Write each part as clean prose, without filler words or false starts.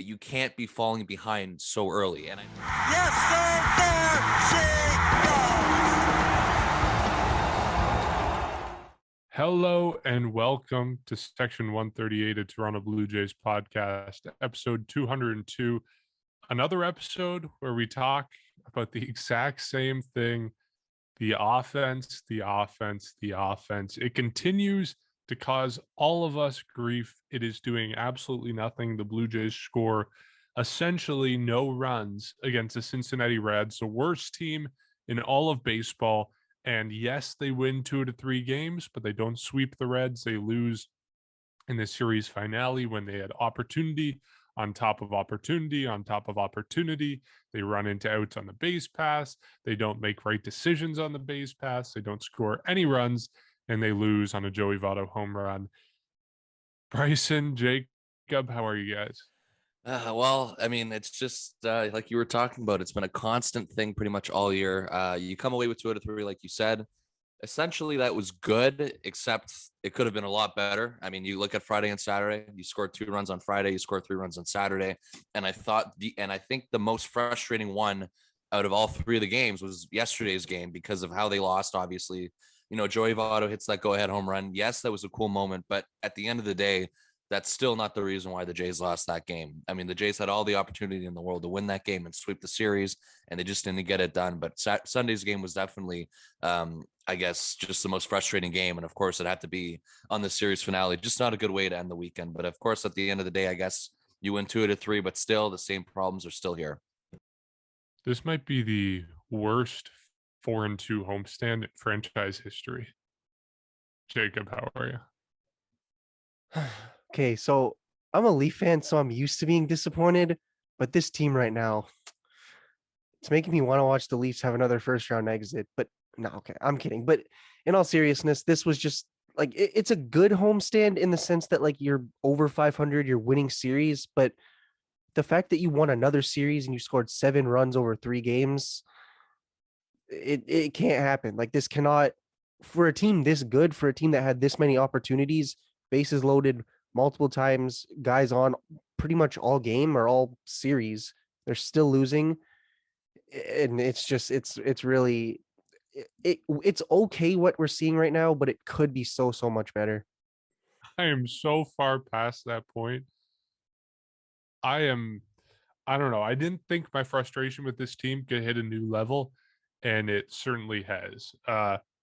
you can't be falling behind so early. And yes, sir, there she goes. Hello and welcome to Section 138 of Toronto Blue Jays podcast, episode 202. Another episode where we talk about the exact same thing, the offense. It continues to cause all of us grief. It is doing absolutely nothing. The Blue Jays score essentially no runs against the Cincinnati Reds, the worst team in all of baseball. And yes, they win 2 out of 3 games, but they don't sweep the Reds. They lose in the series finale when they had opportunity on top of opportunity on top of opportunity. They run into outs on the base pass. They don't make right decisions on the base pass. They don't score any runs, and they lose on a Joey Votto home run. Bryson, Jacob, how are you guys? Well, I mean, it's just like you were talking about. It's been a constant thing pretty much all year. You come away with 2 out of 3, like you said. Essentially, that was good, except it could have been a lot better. I mean, you look at Friday and Saturday. You scored 2 runs on Friday. You scored 3 runs on Saturday. And I think the most frustrating one out of all 3 of the games was yesterday's game because of how they lost. Obviously, Joey Votto hits that go-ahead home run. Yes, that was a cool moment, but at the end of the day, that's still not the reason why the Jays lost that game. I mean, the Jays had all the opportunity in the world to win that game and sweep the series, and they just didn't get it done. But Sunday's game was definitely, I guess, just the most frustrating game. And of course, it had to be on the series finale. Just not a good way to end the weekend. But of course, at the end of the day, I guess you win 2 out of 3, but still the same problems are still here. This might be the worst 4-2 homestand in franchise history. Jacob, how are you? Okay, so I'm a Leaf fan, so I'm used to being disappointed, but this team right now, it's making me want to watch the Leafs have another first round exit. But no, okay, I'm kidding. But in all seriousness, this was just like it's a good homestand in the sense that like you're over 500, you're winning series, but the fact that you won another series and you scored 7 runs over 3 games, it can't happen. Like this cannot, for a team this good, for a team that had this many opportunities, bases loaded multiple times, guys on pretty much all game or all series, they're still losing. And it's just, it's really, it's okay what we're seeing right now, but it could be so much better. I am so far past that point. I don't know. I didn't think my frustration with this team could hit a new level, and it certainly has.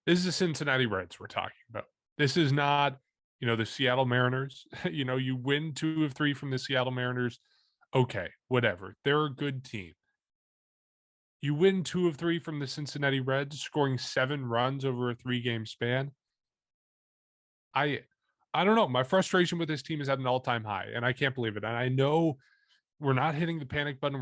This is the Cincinnati Reds we're talking about. This is not, the Seattle Mariners. You win 2 of 3 from the Seattle Mariners. Okay, whatever. They're a good team. You win 2 of 3 from the Cincinnati Reds, scoring 7 runs over a 3-game span. I don't know. My frustration with this team is at an all-time high, and I can't believe it. And I know we're not hitting the panic button.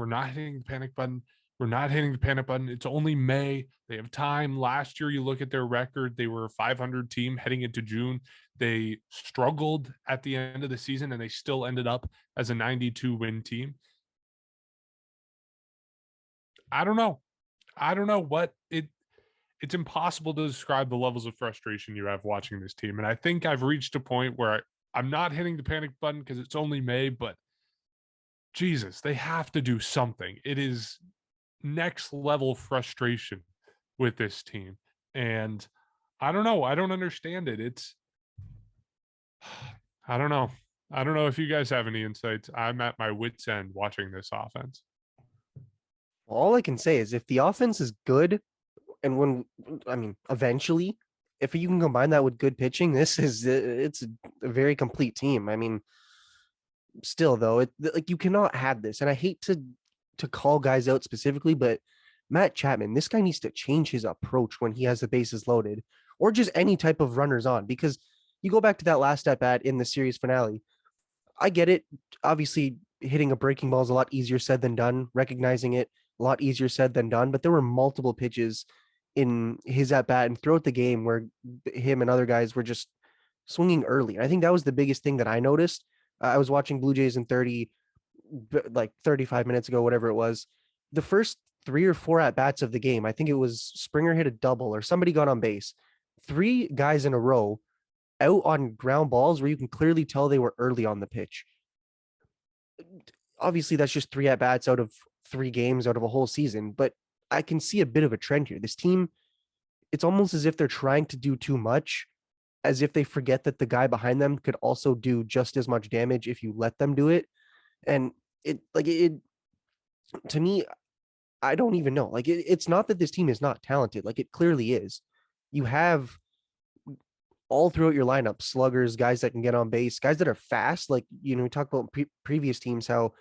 It's only May. They have time. Last year, you look at their record, they were a 500 team heading into June. They struggled at the end of the season, and they still ended up as a 92-win team. I don't know what it's impossible to describe the levels of frustration you have watching this team. And I think I've reached a point where I'm not hitting the panic button because it's only May, but Jesus, they have to do something. It is next level frustration with this team. And I don't know. I don't understand it. I don't know. I don't know if you guys have any insights. I'm at my wit's end watching this offense. All I can say is if the offense is good, and eventually, if you can combine that with good pitching, it's a very complete team. I mean, still though, you cannot have this, and I hate to call guys out specifically, but Matt Chapman, this guy needs to change his approach when he has the bases loaded, or just any type of runners on, because you go back to that last at bat in the series finale. I get it. Obviously, hitting a breaking ball is a lot easier said than done. Recognizing it, a lot easier said than done. But there were multiple pitches in his at bat and throughout the game where him and other guys were just swinging early. And I think that was the biggest thing that I noticed. I was watching Blue Jays in 35 minutes ago, whatever it was. The first 3 or 4 at bats of the game, I think it was Springer hit a double or somebody got on base. 3 guys in a row out on ground balls where you can clearly tell they were early on the pitch. obviously that's just 3 at bats out of 3 games out of a whole season, but I can see a bit of a trend here. This team, it's almost as if they're trying to do too much, as if they forget that the guy behind them could also do just as much damage if you let them do it. And it to me, I don't even know. Like it's not that this team is not talented. Like it clearly is. You have all throughout your lineup sluggers, guys that can get on base, guys that are fast. Like, we talked about previous teams, how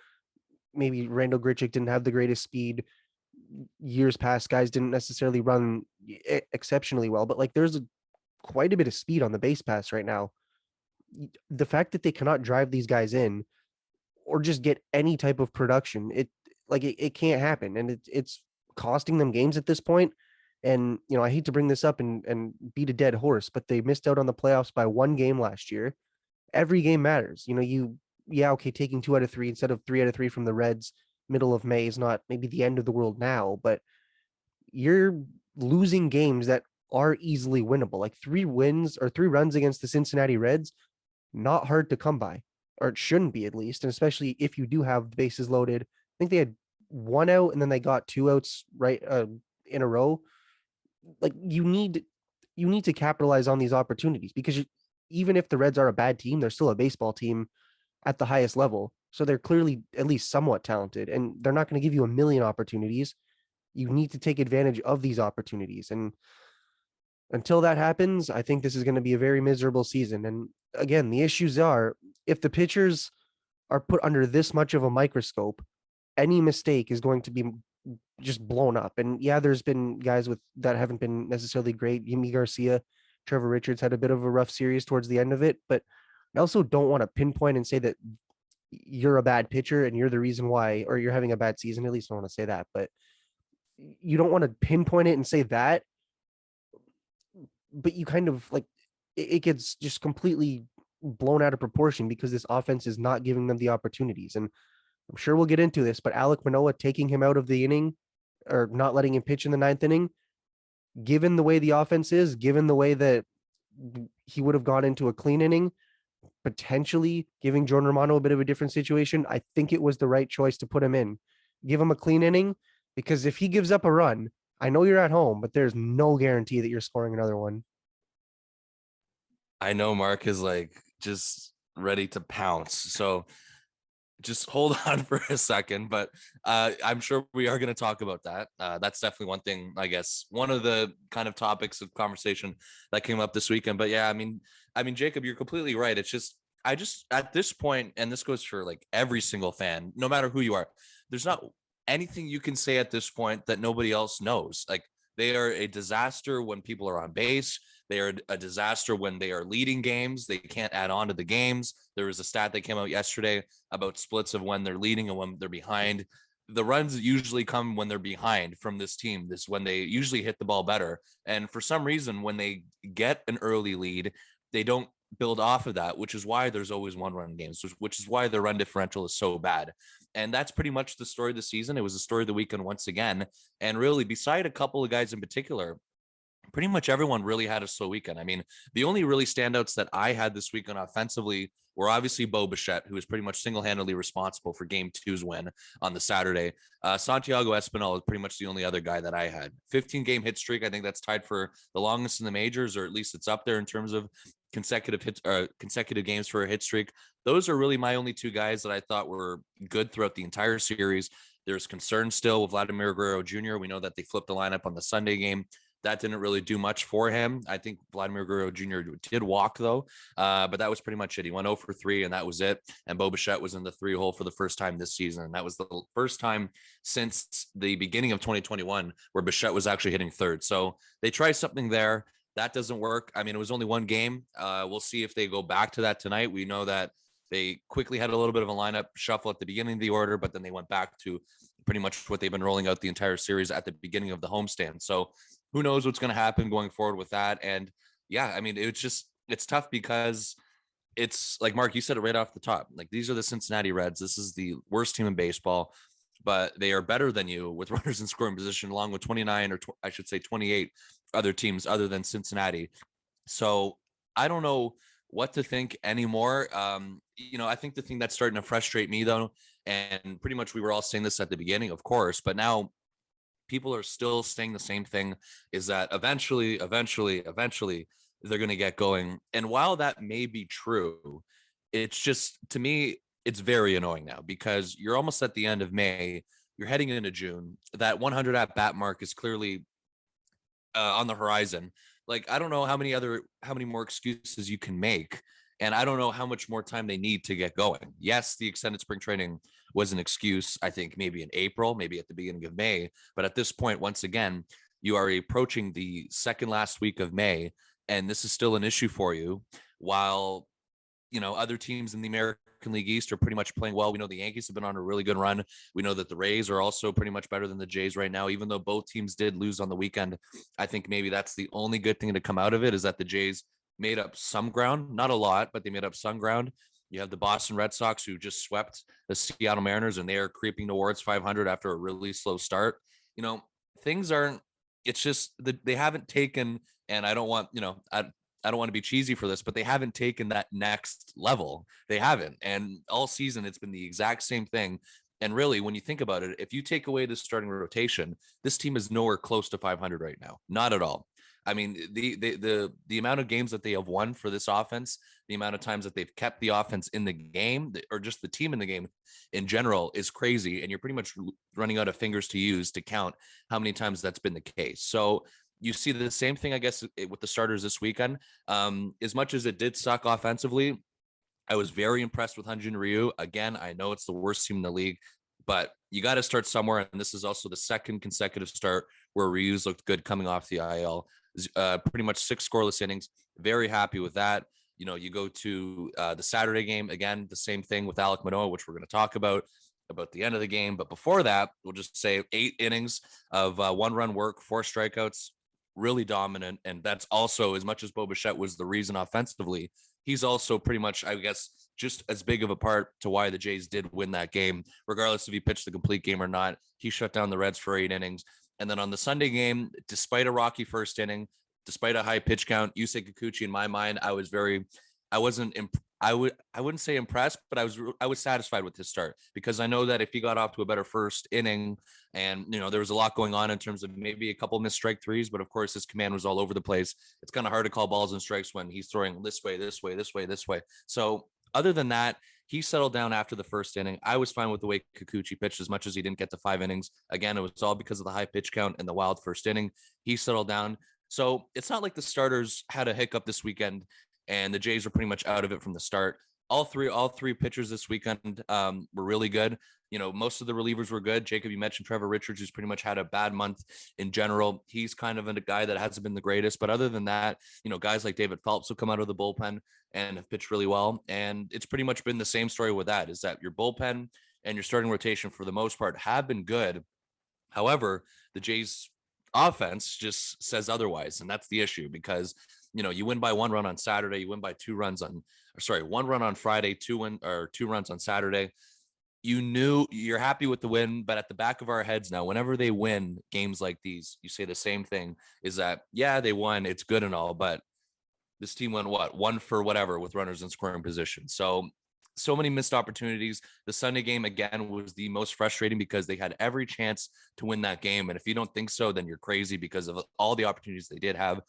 maybe Randall Grichuk didn't have the greatest speed years past. Guys didn't necessarily run exceptionally well, but like there's quite a bit of speed on the base pass right now. The fact that they cannot drive these guys in or just get any type of production, it can't happen. And it's costing them games at this point. And, I hate to bring this up and beat a dead horse, but they missed out on the playoffs by 1 game last year. Every game matters. Okay, taking 2 out of 3 instead of 3 out of 3 from the Reds middle of May is not maybe the end of the world now, but you're losing games that are easily winnable. Like 3 wins or 3 runs against the Cincinnati Reds, not hard to come by, or it shouldn't be at least. And especially if you do have the bases loaded. I think they had 1 out and then they got 2 outs right in a row. Like you need to capitalize on these opportunities, because even if the Reds are a bad team, they're still a baseball team at the highest level. So they're clearly at least somewhat talented, and they're not going to give you a million opportunities. You need to take advantage of these opportunities. And until that happens, I think this is going to be a very miserable season. And again, the issues are, if the pitchers are put under this much of a microscope, any mistake is going to be just blown up. And yeah, there's been guys that haven't been necessarily great. Yimi Garcia, Trevor Richards had a bit of a rough series towards the end of it, but I also don't want to pinpoint and say that you're a bad pitcher and you're the reason why, or you're having a bad season. At least I don't want to say that, but you don't want to pinpoint it and say that, but you kind of like, it gets just completely blown out of proportion because this offense is not giving them the opportunities. And I'm sure we'll get into this, but Alec Manoah taking him out of the inning or not letting him pitch in the 9th inning, given the way the offense is, given the way that he would have gone into a clean inning, potentially giving Jordan Romano a bit of a different situation, I think it was the right choice to put him in. Give him a clean inning, because if he gives up a run, I know you're at home, but there's no guarantee that you're scoring another one. I know Mark is like just ready to pounce. So just hold on for a second, but I'm sure we are going to talk about that. That's definitely one thing, I guess, one of the kind of topics of conversation that came up this weekend. But yeah, I mean, Jacob, you're completely right. It's just, at this point, and this goes for like every single fan, no matter who you are, there's not anything you can say at this point that nobody else knows. Like, they are a disaster when people are on base. They are a disaster when they are leading games. They can't add on to the games. There was a stat that came out yesterday about splits of when they're leading and when they're behind. The runs usually come when they're behind from this team. This is when they usually hit the ball better. And for some reason, when they get an early lead, they don't build off of that, which is why there's always 1-run games, which is why the run differential is so bad. And that's pretty much the story of the season. It was the story of the weekend once again. And really, beside a couple of guys in particular, pretty much everyone really had a slow weekend. I mean, the only really standouts that I had this weekend offensively were obviously Bo Bichette, who was pretty much single-handedly responsible for Game 2's win on the Saturday. Santiago Espinal is pretty much the only other guy that I had. 15-game hit streak. I think that's tied for the longest in the majors, or at least it's up there in terms of consecutive hits, consecutive games for a hit streak. Those are really my only 2 guys that I thought were good throughout the entire series. There's concern still with Vladimir Guerrero Jr. We know that they flipped the lineup on the Sunday game. That didn't really do much for him. I think Vladimir Guerrero Jr. did walk, though, but that was pretty much it. He went 0 for 3, and that was it. And Bo Bichette was in the 3-hole for the first time this season. And that was the first time since the beginning of 2021 where Bichette was actually hitting third. So they tried something there. That doesn't work. I mean, it was only 1 game. We'll see if they go back to that tonight. We know that they quickly had a little bit of a lineup shuffle at the beginning of the order, but then they went back to pretty much what they've been rolling out the entire series at the beginning of the homestand. So who knows what's going to happen going forward with that. And yeah, I mean, it's tough because it's like, Mark, you said it right off the top. Like, these are the Cincinnati Reds. This is the worst team in baseball, but they are better than you with runners in scoring position, along with 29 or I should say 28 other teams other than Cincinnati. So I don't know what to think anymore. I think the thing that's starting to frustrate me though, and pretty much we were all saying this at the beginning, of course, but now people are still saying the same thing, is that eventually they're going to get going. And while that may be true, it's just, to me, it's very annoying now because you're almost at the end of May. You're heading into June. That 100 at bat mark is clearly on the horizon. Like, I don't know how many more excuses you can make. And I don't know how much more time they need to get going. Yes, the extended spring training was an excuse, I think maybe in April, maybe at the beginning of May. But at this point, once again, you are approaching the second last week of May, and this is still an issue for you. While other teams in the American League East are pretty much playing well. We know the Yankees have been on a really good run. We know that the Rays are also pretty much better than the Jays right now, even though both teams did lose on the weekend. I think maybe that's the only good thing to come out of it, is that the Jays made up some ground, not a lot, but they made up some ground. You have the Boston Red Sox, who just swept the Seattle Mariners, and they are creeping towards 500 after a really slow start. Things aren't, it's just that they haven't taken, and I don't want, I don't want to be cheesy for this, but they haven't taken that next level. They haven't. And all season, it's been the exact same thing. And really, when you think about it, if you take away the starting rotation, this team is nowhere close to 500 right now. Not at all. I mean, the amount of games that they have won for this offense, the amount of times that they've kept the offense in the game, or just the team in the game in general, is crazy. And you're pretty much running out of fingers to use to count how many times that's been the case. So you see the same thing, I guess, with the starters this weekend. As much as it did suck offensively, I was very impressed with Hyun-Jin Ryu. Again, I know it's the worst team in the league, but you got to start somewhere. And this is also the second consecutive start where Ryu's looked good coming off the IL. Pretty much 6 scoreless innings. Very happy with that. You go to the Saturday game, again, the same thing with Alec Manoah, which we're going to talk about the end of the game. But before that, we'll just say 8 innings of 1-run work, 4 strikeouts, really dominant. And that's also, as much as Bo Bichette was the reason offensively, he's also pretty much, I guess, just as big of a part to why the Jays did win that game, regardless if he pitched the complete game or not. He shut down the Reds for 8 innings. And then on the Sunday game, despite a rocky first inning, despite a high pitch count, Yusei Kikuchi, in my mind, I wouldn't say impressed, but I was satisfied with his start, because I know that if he got off to a better first inning, and there was a lot going on in terms of maybe a couple missed strike threes, but of course his command was all over the place. It's kind of hard to call balls and strikes when he's throwing this way, this way, this way, this way. So other than that, he settled down after the first inning. I was fine with the way Kikuchi pitched, as much as he didn't get to 5 innings. Again, it was all because of the high pitch count and the wild first inning. He settled down. So it's not like the starters had a hiccup this weekend and the Jays were pretty much out of it from the start. All three pitchers this weekend were really good. Most of the relievers were good. Jacob, you mentioned Trevor Richards, who's pretty much had a bad month in general. He's kind of a guy that hasn't been the greatest. But other than that, guys like David Phelps will come out of the bullpen and have pitched really well. And it's pretty much been the same story with that, is that your bullpen and your starting rotation, for the most part, have been good. However, the Jays offense just says otherwise. And that's the issue, because you win by 1 run on Saturday, you win by 1 run on Friday, 2 runs on Saturday. You're happy with the win, but at the back of our heads now, whenever they win games like these, you say the same thing, is that, yeah, they won, it's good and all, but this team went 1 for whatever with runners in scoring position. So many missed opportunities. The Sunday game, again, was the most frustrating, because they had every chance to win that game. And if you don't think so, then you're crazy, because of all the opportunities they did have.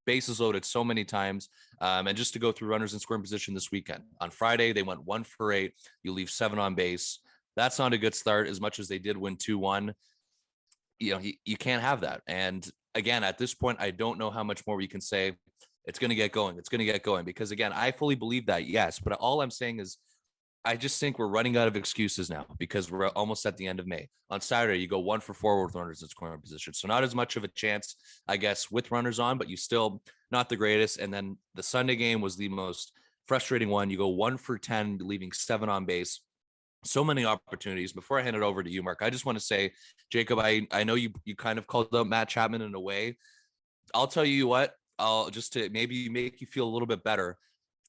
Bases loaded so many times. And just to go through runners in scoring position this weekend, on Friday, they went 1 for 8. You leave 7 on base. That's not a good start, as much as they did win 2-1. You can't have that. And again, at this point, I don't know how much more we can say. It's going to get going. It's going to get going, because again, I fully believe that. Yes. But all I'm saying is, I just think we're running out of excuses now, because we're almost at the end of May. On Saturday, you go 1 for 4 with runners in scoring position. So not as much of a chance, I guess, with runners on, but you still not the greatest. And then the Sunday game was the most frustrating one. You go 1 for 10, leaving 7 on base. So many opportunities. Before I hand it over to you, Mark, I just want to say, Jacob, I know you kind of called out Matt Chapman in a way. I'll tell you what, I'll just to maybe make you feel a little bit better.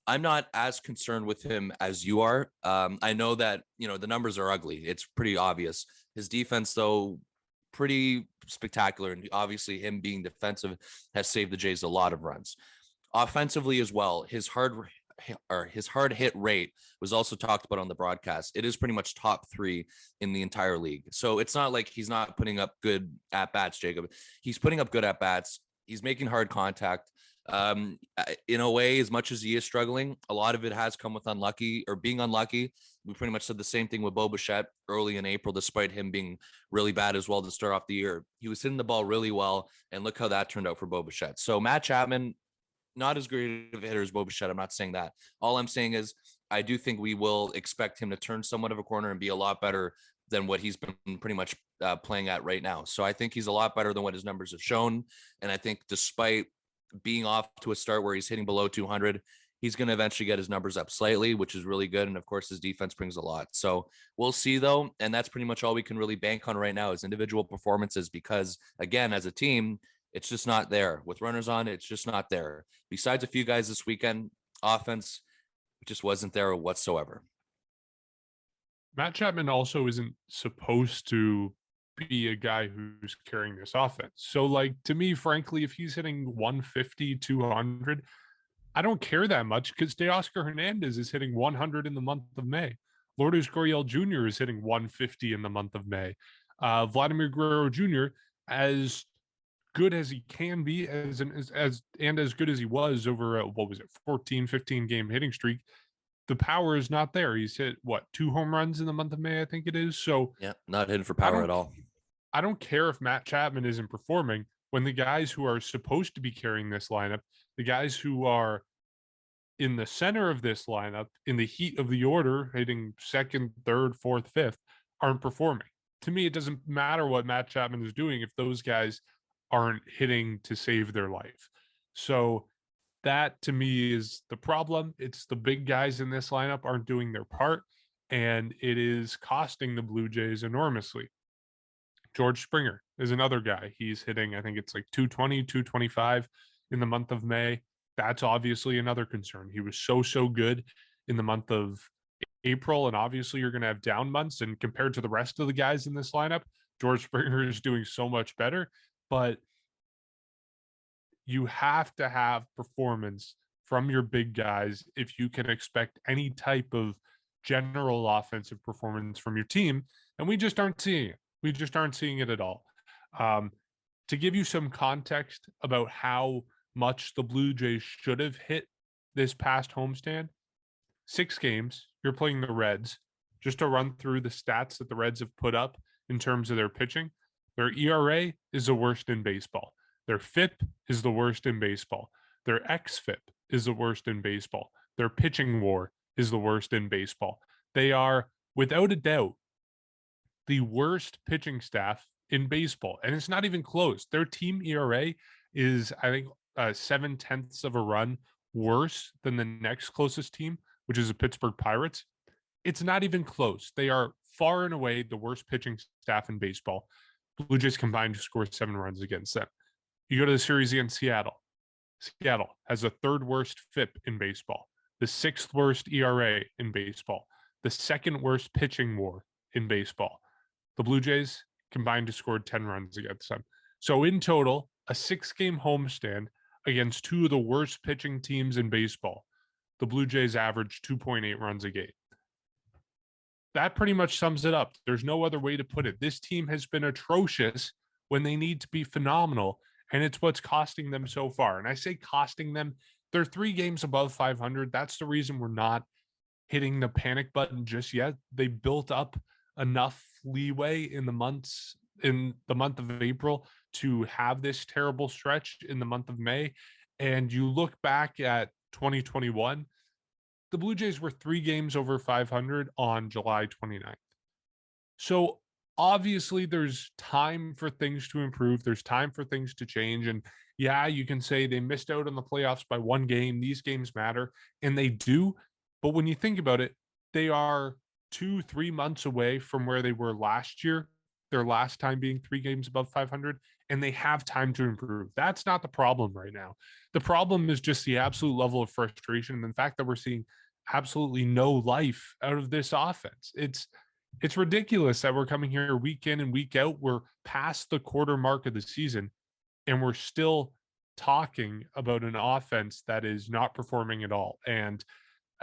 I'm not as concerned with him as you are. I know that, the numbers are ugly. It's pretty obvious. His defense, though, pretty spectacular. And obviously him being defensive has saved the Jays a lot of runs. Offensively as well, his hard his hard hit rate was also talked about on the broadcast. It is pretty much top 3 in the entire league. So it's not like he's not putting up good at bats, Jacob. He's putting up good at bats. He's making hard contact. In a way, as much as he is struggling, a lot of it has come with being unlucky. We pretty much said the same thing with Bo Bichette early in April, despite him being really bad as well to start off the year. He was hitting the ball really well, and look how that turned out for Bo Bichette. So Matt Chapman, not as great of a hitter as Bo Bichette. I'm not saying that. All I'm saying is I do think we will expect him to turn somewhat of a corner and be a lot better than what he's been pretty much playing at right now. So I think he's a lot better than what his numbers have shown. And I think despite being off to a start where he's hitting below 200, he's going to eventually get his numbers up slightly, which is really good. And of course, his defense brings a lot. So we'll see though. And that's pretty much all we can really bank on right now is individual performances, because again, as a team, it's just not there. With runners on, it's just not there. Besides a few guys this weekend, offense just wasn't there whatsoever. Matt Chapman also isn't supposed to be a guy who's carrying this offense. So, like, to me, frankly, if he's hitting 150, 200, I don't care that much because Teoscar Hernandez is hitting 100 in the month of May. Lourdes Gurriel Jr. is hitting 150 in the month of May. Vladimir Guerrero Jr., as good as he can be, as good as he was over a, 14, 15 game hitting streak, the power is not there. He's hit 2 home runs in the month of May, I think it is. So yeah, not hitting for power at all. I don't care if Matt Chapman isn't performing when the guys who are supposed to be carrying this lineup, the guys who are in the center of this lineup, in the heat of the order, hitting second, third, fourth, fifth, aren't performing. To me, it doesn't matter what Matt Chapman is doing if those guys aren't hitting to save their life. So that to me is the problem. It's the big guys in this lineup aren't doing their part, and it is costing the Blue Jays enormously. George Springer is another guy. He's hitting, I think it's like 220, 225 in the month of May. That's obviously another concern. He was so good in the month of April, and obviously you're going to have down months, and compared to the rest of the guys in this lineup, George Springer is doing so much better. But you have to have performance from your big guys if you can expect any type of general offensive performance from your team, and we just aren't seeing it. We just aren't seeing it at all. To give you some context about how much the Blue Jays should have hit this past homestand, 6 games, you're playing the Reds. Just to run through the stats that the Reds have put up in terms of their pitching, their ERA is the worst in baseball. Their FIP is the worst in baseball. Their xFIP is the worst in baseball. Their pitching WAR is the worst in baseball. They are, without a doubt, the worst pitching staff in baseball. And it's not even close. Their team ERA is, I think, 0.7 of a run worse than the next closest team, which is the Pittsburgh Pirates. It's not even close. They are far and away the worst pitching staff in baseball. Blue Jays combined to score 7 runs against them. You go to the series against Seattle. Seattle has the 3rd worst FIP in baseball, the 6th worst ERA in baseball, the 2nd worst pitching WAR in baseball. The Blue Jays combined to score 10 runs against them. So in total, a 6-game homestand against 2 of the worst pitching teams in baseball. The Blue Jays averaged 2.8 runs a game. That pretty much sums it up. There's no other way to put it. This team has been atrocious when they need to be phenomenal, and it's what's costing them so far. And I say costing them, they're 3 games above 500. That's the reason we're not hitting the panic button just yet. They built up enough leeway in the month of April to have this terrible stretch in the month of May. And you look back at 2021, the Blue Jays were 3 games over 500 on July 29th. So obviously there's time for things to improve. There's time for things to change. And yeah, you can say they missed out on the playoffs by 1 game. These games matter, and they do. But when you think about it, they are 2-3 months away from where they were last year, their last time being 3 games above 500, and they have time to improve. That's not the problem right now. The problem is just the absolute level of frustration and the fact that we're seeing absolutely no life out of this offense. It's ridiculous that we're coming here week in and week out. We're past the quarter mark of the season, and we're still talking about an offense that is not performing at all. And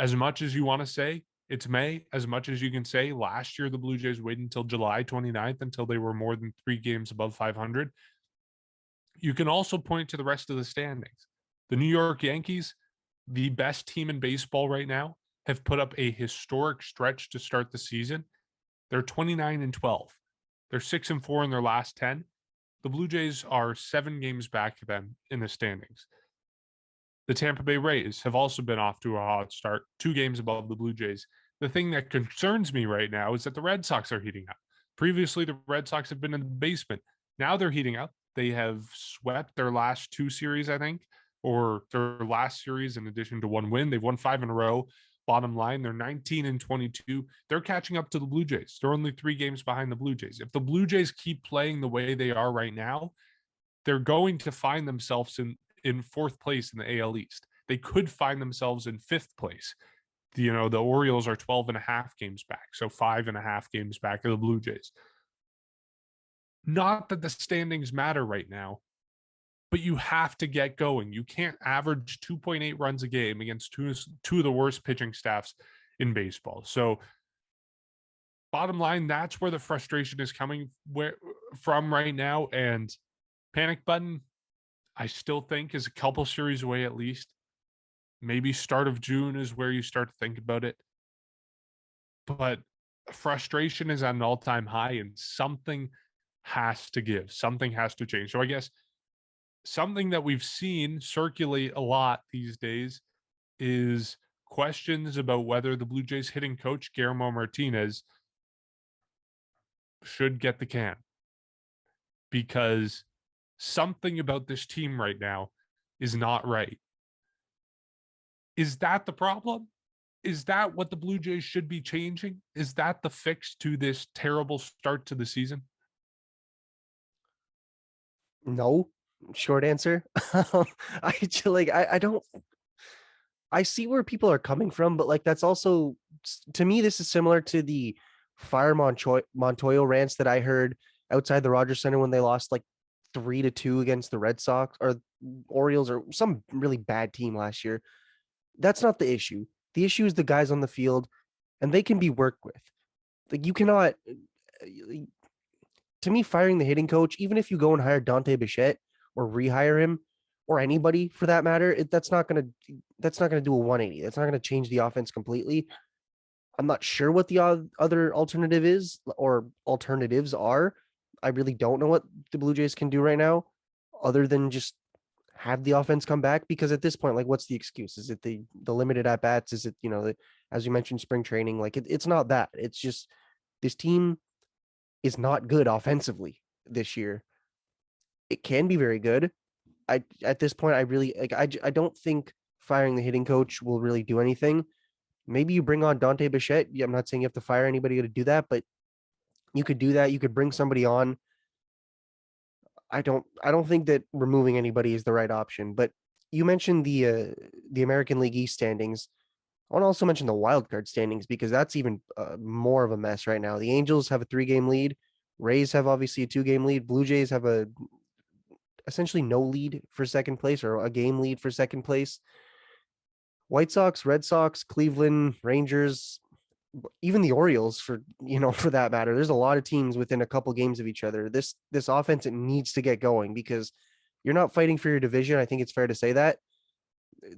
as much as you want to say it's May, as much as you can say last year the Blue Jays waited until July 29th until they were more than 3 games above 500, you can also point to the rest of the standings. The New York Yankees, the best team in baseball right now, have put up a historic stretch to start the season. They're 29-12. They're 6-4 in their last 10. The Blue Jays are 7 games back of them in the standings. The Tampa Bay Rays have also been off to a hot start, 2 games above the Blue Jays. The thing that concerns me right now is that the Red Sox are heating up. Previously, the Red Sox have been in the basement. Now they're heating up. They have swept their last 2 series, I think, or their last series in addition to 1 win. They've won 5 in a row. Bottom line, they're 19-22. They're catching up to the Blue Jays. They're only 3 games behind the Blue Jays. If the Blue Jays keep playing the way they are right now, they're going to find themselves in 4th place in the AL East. They could find themselves in 5th place. The Orioles are 12.5 games back, so 5.5 games back of the Blue Jays. Not that the standings matter right now, but you have to get going. You can't average 2.8 runs a game against two of the worst pitching staffs in baseball. So bottom line, that's where the frustration is coming from right now. And panic button, I still think, is a couple series away at least. Maybe start of June is where you start to think about it. But frustration is at an all-time high, and something has to give. Something has to change. So I guess something that we've seen circulate a lot these days is questions about whether the Blue Jays hitting coach Guillermo Martinez should get the can, because something about this team right now is not right. Is that the problem? Is that what the Blue Jays should be changing? Is that the fix to this terrible start to the season? No, short answer. I don't. I see where people are coming from, but like that's also, to me, this is similar to the fire Montoyo rants that I heard outside the Rogers Center when they lost like 3-2 against the Red Sox or Orioles or some really bad team last year. That's not the issue. The issue is the guys on the field, and they can be worked with. Like you cannot. To me, firing the hitting coach, even if you go and hire Dante Bichette or rehire him, or anybody for that matter, that's not gonna do a 180. That's not gonna change the offense completely. I'm not sure what the other alternative is or alternatives are. I really don't know what the Blue Jays can do right now, other than just have the offense come back. Because at this point, like, what's the excuse? Is it the limited at bats? Is it as you mentioned, spring training? Like it's not that. It's just this team is not good offensively this year. It can be very good. At this point, I really like. I don't think firing the hitting coach will really do anything. Maybe you bring on Dante Bichette. Yeah, I'm not saying you have to fire anybody to do that, but you could do that. You could bring somebody on. I don't think that removing anybody is the right option. But you mentioned the American League East standings. I want to also mention the wild card standings, because that's even more of a mess right now. The Angels have a 3-game lead. Rays have obviously a 2-game lead. Blue Jays have essentially no lead for second place, or a game lead for second place. White Sox, Red Sox, Cleveland, Rangers, even the Orioles for that matter. There's a lot of teams within a couple games of each other. This offense, it needs to get going, because you're not fighting for your division. I think it's fair to say that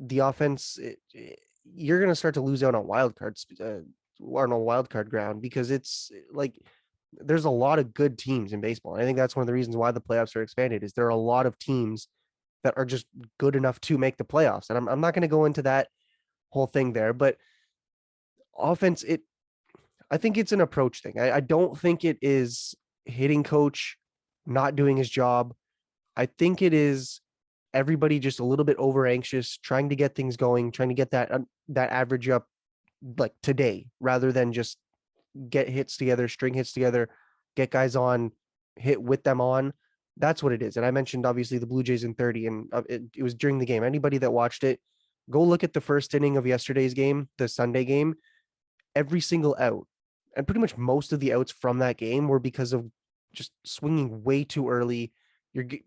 the offense, you're going to start to lose out on wild cards or on a wild card ground, because it's like there's a lot of good teams in baseball. And I think that's one of the reasons why the playoffs are expanded, is there are a lot of teams that are just good enough to make the playoffs. And I'm not going to go into that whole thing there, but offense, I think it's an approach thing. I don't think it is hitting coach not doing his job. I think it is everybody just a little bit over anxious, trying to get things going, trying to get that average up like today, rather than just get hits together, string hits together, get guys on, hit with them on. That's what it is. And I mentioned obviously the Blue Jays in 30, and it was during the game. Anybody that watched it, go look at the first inning of yesterday's game, the Sunday game. Every single out, and pretty much most of the outs from that game, were because of just swinging way too early.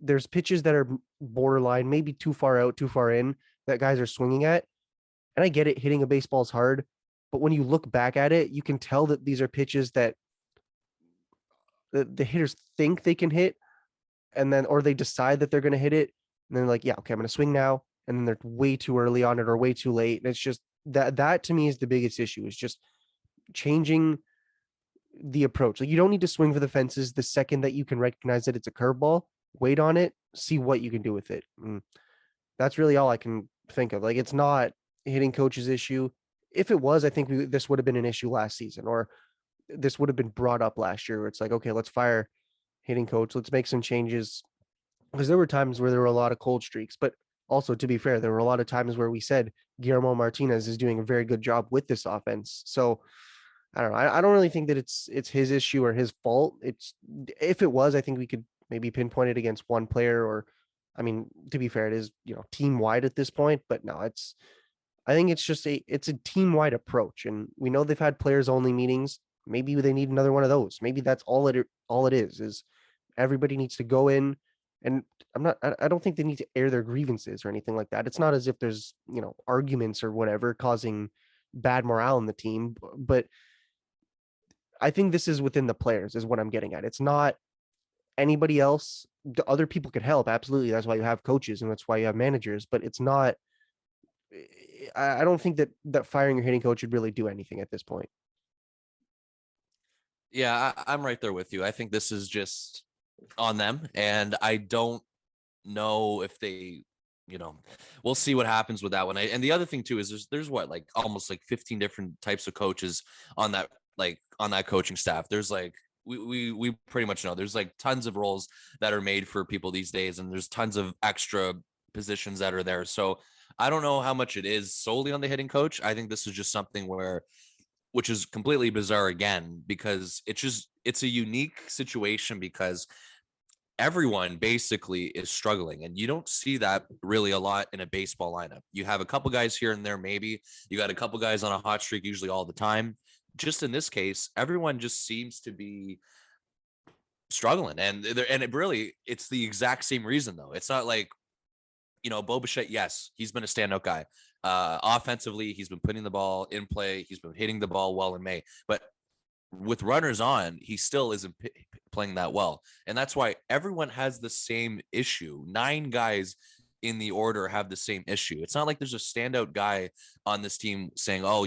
There's pitches that are borderline, maybe too far out, too far in, that guys are swinging at. And I get it, hitting a baseball is hard, but when you look back at it, you can tell that these are pitches that the hitters think they can hit, and then or they decide that they're going to hit it, and then like, yeah, okay, I'm going to swing now, and then they're way too early on it or way too late, and it's just that to me is the biggest issue, is just changing the approach. Like, you don't need to swing for the fences the second that you can recognize that it's a curveball. Wait on it, see what you can do with it. That's really all I can think of. Like, it's not hitting coach's issue. If it was, I think this would have been an issue last season, or this would have been brought up last year, where it's like, okay, let's fire hitting coach. Let's make some changes. Because there were times where there were a lot of cold streaks, but also, to be fair, there were a lot of times where we said Guillermo Martinez is doing a very good job with this offense. So I don't know. I don't really think that it's his issue or his fault. It's, if it was, I think we could maybe pinpoint it against one player, or, I mean, to be fair, it is, team wide at this point, but no, I think it's just it's a team wide approach. And we know they've had players only meetings. Maybe they need another one of those. Maybe that's all it is everybody needs to go in, and I don't think they need to air their grievances or anything like that. It's not as if there's, arguments or whatever causing bad morale in the team, but I think this is within the players is what I'm getting at. It's not anybody else. The other people could help. Absolutely. That's why you have coaches and that's why you have managers, but it's not, I don't think that firing your hitting coach would really do anything at this point. Yeah, I'm right there with you. I think this is just on them, and I don't know if they, we'll see what happens with that one. And the other thing too is there's what, like almost like 15 different types of coaches on that coaching staff. There's like we pretty much know there's like tons of roles that are made for people these days, and there's tons of extra positions that are there. So I don't know how much it is solely on the hitting coach. I think this is just something which is completely bizarre again, because it's a unique situation because everyone basically is struggling, and you don't see that really a lot in a baseball lineup. You have a couple guys here and there, maybe you got a couple guys on a hot streak, usually all the time. Just in this case, everyone just seems to be struggling, and it's the exact same reason though. It's not like, Bo Bichette, yes, he's been a standout guy. Offensively, he's been putting the ball in play. He's been hitting the ball well in May. But with runners on, he still isn't playing that well. And that's why everyone has the same issue. 9 guys in the order have the same issue. It's not like there's a standout guy on this team saying, oh,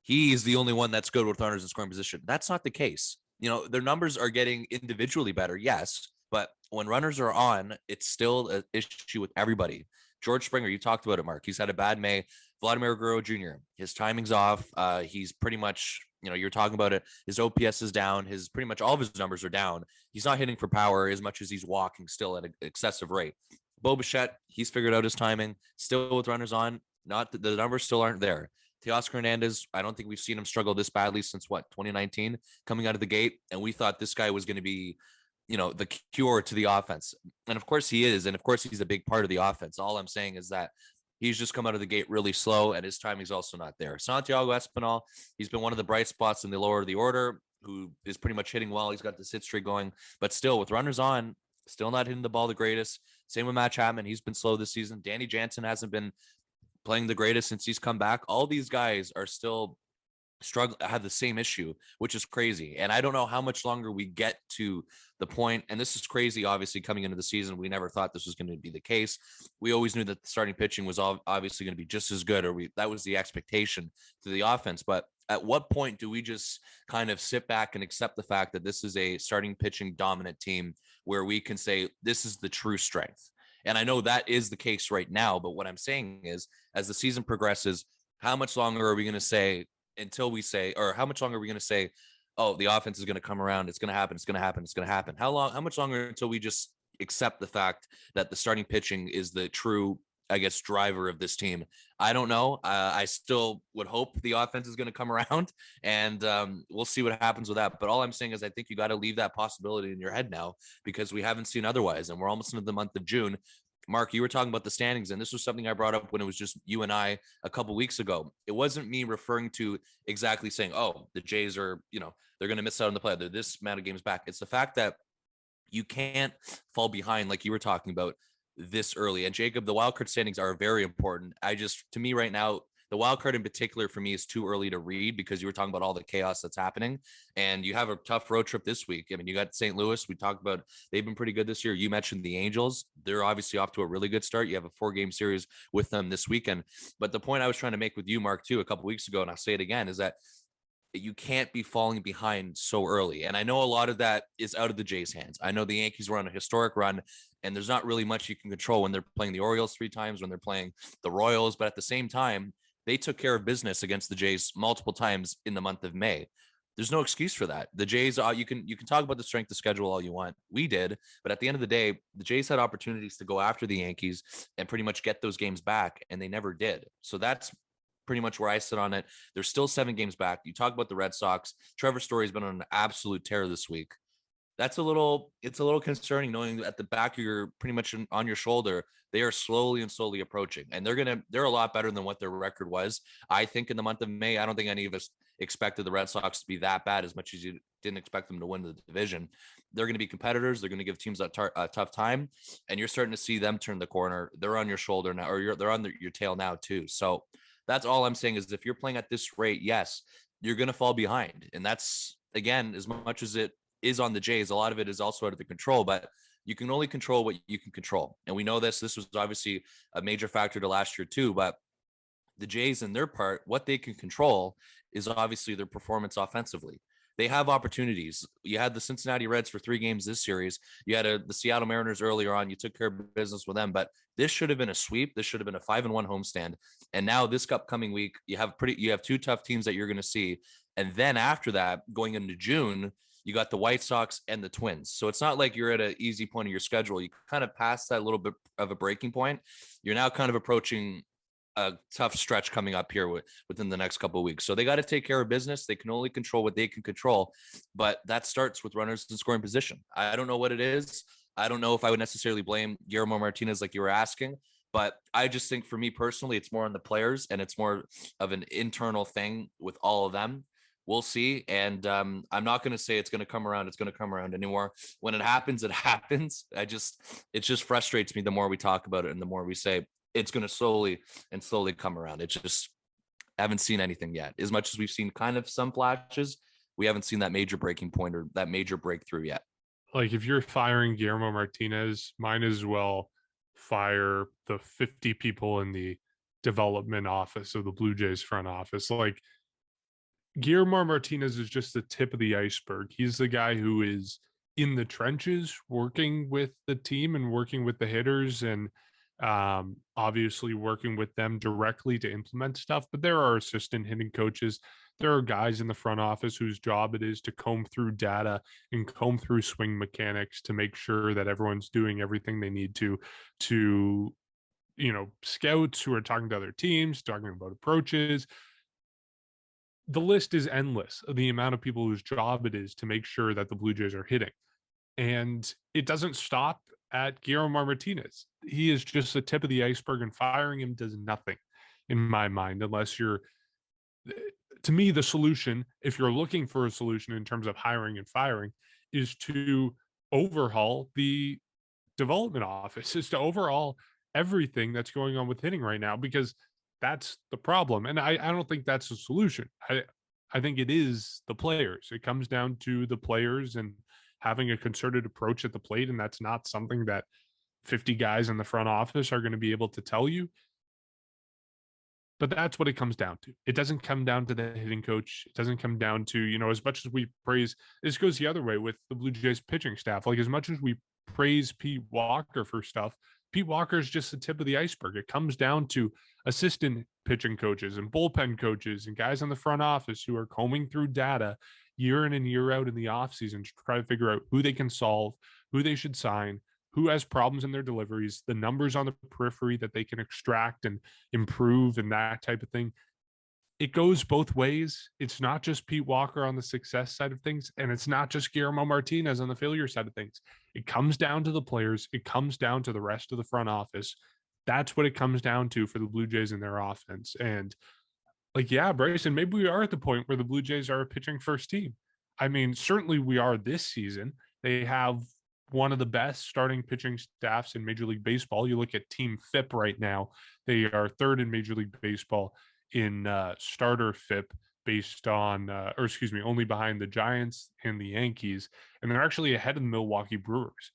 he's the only one that's good with runners in scoring position. That's not the case. Their numbers are getting individually better, yes, but when runners are on, it's still an issue with everybody. George Springer, you talked about it, Mark. He's had a bad May. Vladimir Guerrero Jr., his timing's off. He's pretty much, you're talking about it. His OPS is down. His pretty much all of his numbers are down. He's not hitting for power as much as he's walking still at an excessive rate. Bo Bichette, he's figured out his timing. Still with runners on, the numbers still aren't there. Teoscar Hernandez, I don't think we've seen him struggle this badly since 2019 coming out of the gate. And we thought this guy was going to be, the cure to the offense. And of course he is. And of course he's a big part of the offense. All I'm saying is that he's just come out of the gate really slow, and his timing's also not there. Santiago Espinal, he's been one of the bright spots in the lower of the order, who is pretty much hitting well. He's got the sit streak going, but still with runners on, still not hitting the ball the greatest. Same with Matt Chapman. He's been slow this season. Danny Jansen hasn't been playing the greatest since he's come back. All these guys are still have the same issue, which is crazy. And I don't know how much longer we get to the point. And this is crazy. Obviously, coming into the season, we never thought this was going to be the case. We always knew that the starting pitching was obviously going to be just as good, or that was the expectation to the offense. But at what point do we just kind of sit back and accept the fact that this is a starting pitching dominant team where we can say this is the true strength? And I know that is the case right now. But what I'm saying is, as the season progresses, how much longer are we going to say, how much longer are we going to say, oh, the offense is going to come around, it's going to happen, it's going to happen, it's going to happen? How much longer until we just accept the fact that the starting pitching is the true, I guess, driver of this team? I don't know. I still would hope the offense is going to come around, and we'll see what happens with that. But all I'm saying is I think you got to leave that possibility in your head now, because we haven't seen otherwise, and we're almost into the month of June. Mark, you were talking about the standings, and this was something I brought up when it was just you and I a couple weeks ago. It wasn't me referring to exactly saying, oh, the Jays are, they're going to miss out on the play. They're this amount of games back. It's the fact that you can't fall behind, like you were talking about, this early. And Jacob, the wild card standings are very important. To me right now, the wild card in particular for me is too early to read because you were talking about all the chaos that's happening, and you have a tough road trip this week. I mean, you got St. Louis. We talked about they've been pretty good this year. You mentioned the Angels. They're obviously off to a really good start. You have a 4-game series with them this weekend. But the point I was trying to make with you, Mark, too, a couple weeks ago, and I'll say it again, is that you can't be falling behind so early. And I know a lot of that is out of the Jays' hands. I know the Yankees were on a historic run, and there's not really much you can control when they're playing the Orioles 3 times, when they're playing the Royals. But at the same time, they took care of business against the Jays multiple times in the month of May. There's no excuse for that. The Jays, you can talk about the strength of schedule all you want. We did, but at the end of the day, the Jays had opportunities to go after the Yankees and pretty much get those games back, and they never did. So that's pretty much where I sit on it. There's still 7 games back. You talk about the Red Sox. Trevor Story's been on an absolute tear this week. It's a little concerning knowing at the back of your pretty much on your shoulder, they are slowly approaching, and they're a lot better than what their record was. I think in the month of May, I don't think any of us expected the Red Sox to be that bad as much as you didn't expect them to win the division. They're going to be competitors. They're going to give teams a tough time, and you're starting to see them turn the corner. They're on your shoulder now, or they're on your tail now too. So that's all I'm saying is if you're playing at this rate, yes, you're going to fall behind. And that's, again, as much as it is on the Jays, a lot of it is also out of the control, but you can only control what you can control. And we know this was obviously a major factor to last year too, but the Jays in their part, what they can control is obviously their performance offensively. They have opportunities. You had the Cincinnati Reds for 3 games this series. You had the Seattle Mariners earlier on. You took care of business with them, but this should have been a sweep. This should have been a 5-1 homestand. And now this upcoming week, you have 2 tough teams that you're going to see. And then after that, going into June, you got the White Sox and the Twins. So it's not like you're at an easy point of your schedule. You kind of passed that little bit of a breaking point. You're now kind of approaching a tough stretch coming up here within the next couple of weeks. So they got to take care of business. They can only control what they can control, but that starts with runners in scoring position. I don't know what it is. I don't know if I would necessarily blame Guillermo Martinez like you were asking, but I just think for me personally, it's more on the players and it's more of an internal thing with all of them. We'll see. And I'm not going to say it's going to come around. It's going to come around anymore. When it happens, it happens. It just frustrates me the more we talk about it and the more we say, it's going to slowly come around. It's just, I haven't seen anything yet. As much as we've seen kind of some flashes, we haven't seen that major breaking point or that major breakthrough yet. Like if you're firing Guillermo Martinez, might as well fire the 50 people in the development office of the Blue Jays front office. Like Guillermo Martinez is just the tip of the iceberg. He's the guy who is in the trenches working with the team and working with the hitters and obviously working with them directly to implement stuff. But there are assistant hitting coaches. There are guys in the front office whose job it is to comb through data and comb through swing mechanics to make sure that everyone's doing everything they need to, scouts who are talking to other teams, talking about approaches. The list is endless of the amount of people whose job it is to make sure that the Blue Jays are hitting. And it doesn't stop at Guillermo Martinez. He is just the tip of the iceberg, and firing him does nothing in my mind, unless you're, to me, the solution, if you're looking for a solution in terms of hiring and firing, is to overhaul the development office, is to overhaul everything that's going on with hitting right now, because that's the problem. And I don't think that's the solution. I think it is the players. It comes down to the players and having a concerted approach at the plate. And that's not something that 50 guys in the front office are going to be able to tell you. But that's what it comes down to. It doesn't come down to the hitting coach. It doesn't come down to, as much as we praise, this goes the other way with the Blue Jays pitching staff. Like as much as we praise Pete Walker for stuff, Pete Walker is just the tip of the iceberg. It comes down to assistant pitching coaches and bullpen coaches and guys in the front office who are combing through data year in and year out in the offseason to try to figure out who they can solve, who they should sign, who has problems in their deliveries, the numbers on the periphery that they can extract and improve and that type of thing. It goes both ways. It's not just Pete Walker on the success side of things, and it's not just Guillermo Martinez on the failure side of things. It comes down to the players. It comes down to the rest of the front office. That's what it comes down to for the Blue Jays and their offense. And Bryson, maybe we are at the point where the Blue Jays are a pitching first team. I mean, certainly we are this season. They have one of the best starting pitching staffs in Major League Baseball. You look at Team FIP right now; they are third in Major League Baseball in starter FIP, based on, only behind the Giants and the Yankees, and they're actually ahead of the Milwaukee Brewers,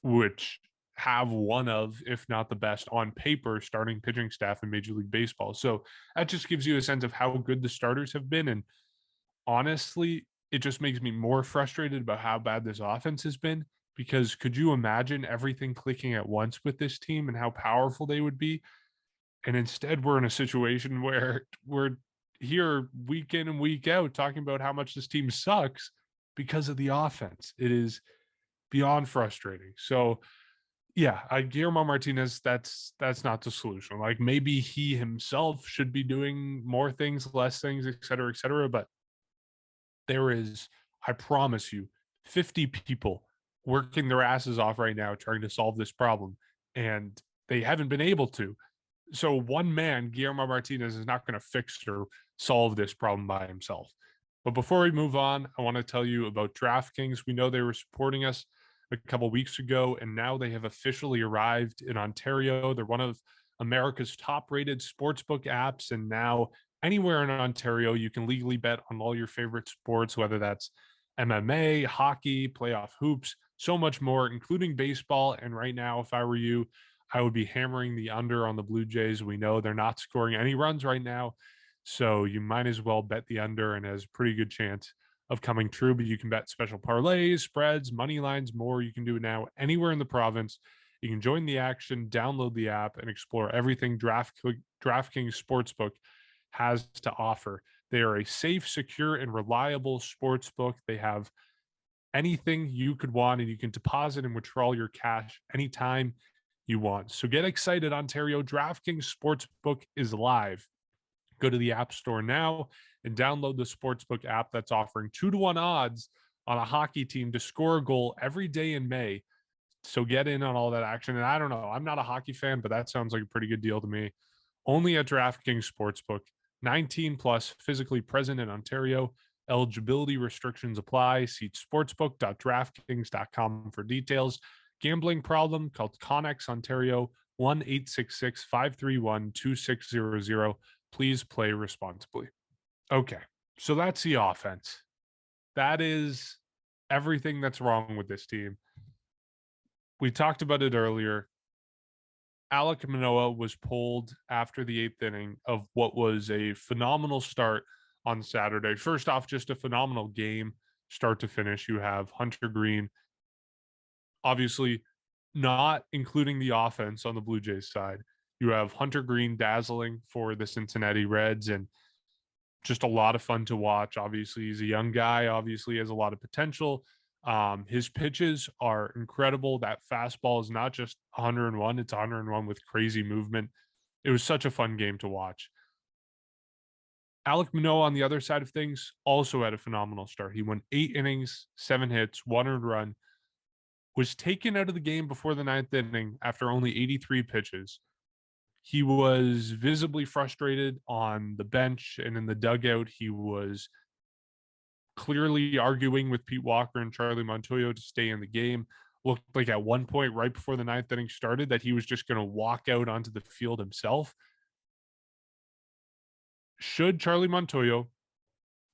which have one of, if not the best on paper, starting pitching staff in Major League Baseball. So that just gives you a sense of how good the starters have been. And honestly, it just makes me more frustrated about how bad this offense has been, because could you imagine everything clicking at once with this team and how powerful they would be? And instead, we're in a situation where we're here week in and week out talking about how much this team sucks because of the offense. It is beyond frustrating. So yeah, Guillermo Martinez, that's not the solution. Like, maybe he himself should be doing more things, less things, et cetera, et cetera. But there is, I promise you, 50 people working their asses off right now trying to solve this problem, and they haven't been able to. So one man, Guillermo Martinez, is not going to fix or solve this problem by himself. But before we move on, I want to tell you about DraftKings. We know they were supporting us a couple weeks ago, and now they have officially arrived in Ontario. They're one of America's top-rated sportsbook apps, and now anywhere in Ontario, you can legally bet on all your favorite sports, whether that's MMA, hockey, playoff hoops, so much more, including baseball. And right now, if I were you, I would be hammering the under on the Blue Jays. We know they're not scoring any runs right now, so you might as well bet the under, and has a pretty good chance of coming true. But you can bet special parlays, spreads, money lines, more. You can do it now anywhere in the province. You can join the action, download the app, and explore everything DraftKings Sportsbook has to offer. They are a safe, secure, and reliable sportsbook. They have anything you could want, and you can deposit and withdraw your cash anytime you want. So get excited, Ontario. DraftKings Sportsbook is live. Go to the App Store now and download the Sportsbook app that's offering 2-to-1 odds on a hockey team to score a goal every day in May. So get in on all that action. And I don't know, I'm not a hockey fan, but that sounds like a pretty good deal to me. Only at DraftKings Sportsbook. 19 plus, physically present in Ontario. Eligibility restrictions apply. See sportsbook.draftkings.com for details. Gambling problem? Call Connex Ontario 1-866-531-2600. Please play responsibly. Okay, so that's the offense. That is everything that's wrong with this team. We talked about it earlier. Alec Manoah was pulled after the 8th inning of what was a phenomenal start on Saturday. First off, just a phenomenal game, start to finish. You have Hunter Green, obviously not including the offense on the Blue Jays side. You have Hunter Green dazzling for the Cincinnati Reds, and just a lot of fun to watch. Obviously, he's a young guy, obviously has a lot of potential. His pitches are incredible. That fastball is not just 101, it's 101 with crazy movement. It was such a fun game to watch. Alec Manoah on the other side of things also had a phenomenal start. He went 8 innings, 7 hits, 1 earned run, was taken out of the game before the 9th inning after only 83 pitches. He was visibly frustrated on the bench and in the dugout. He was clearly arguing with Pete Walker and Charlie Montoyo to stay in the game. Looked like at one point right before the 9th inning started that he was just going to walk out onto the field himself. Should Charlie Montoyo,